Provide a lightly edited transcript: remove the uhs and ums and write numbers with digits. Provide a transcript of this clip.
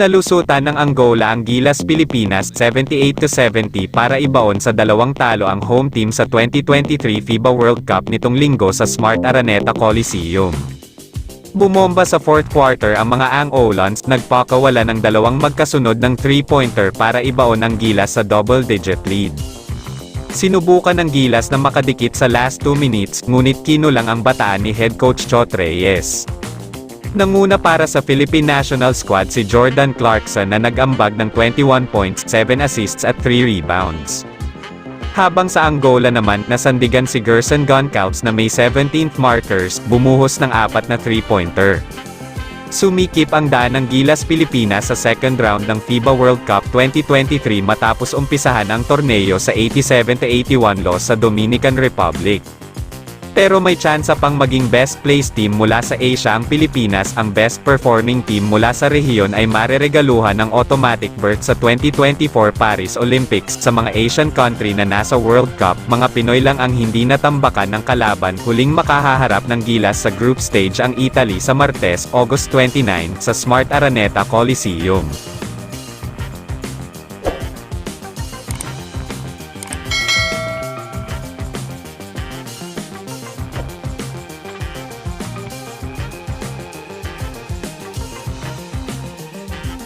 Nalusutan ng Angola ang Gilas Pilipinas 78-70 para ibaon sa 2 talo ang home team sa 2023 FIBA World Cup nitong linggo sa Smart Araneta Coliseum. Bumomba sa fourth quarter ang mga Angolans, nagpakawala ng 2 magkasunod ng 3-pointer para ibaon ang Gilas sa double-digit lead. Sinubukan ng Gilas na makadikit sa last 2 minutes, ngunit kinulang ang bataan ni head coach Chot Reyes. Nanguna para sa Philippine National Squad si Jordan Clarkson na nag-ambag ng 21 points, 7 assists at 3 rebounds. Habang sa Angola naman, nasandigan si Gerson Goncalves na may 17th markers, bumuhos ng 4 na 3-pointer. Sumikip ang daan ng Gilas Pilipinas sa second round ng FIBA World Cup 2023 matapos umpisahan ang torneo sa 87-81 loss sa Dominican Republic. Pero may tsansa pang maging best placed team mula sa Asia ang Pilipinas. Ang best performing team mula sa rehiyon ay mareregaluhan ng automatic berth sa 2024 Paris Olympics. Sa mga Asian country na nasa World Cup, mga Pinoy lang ang hindi natambakan ng kalaban. Huling makahaharap ng Gilas sa group stage ang Italy sa Martes, August 29, sa Smart Araneta Coliseum.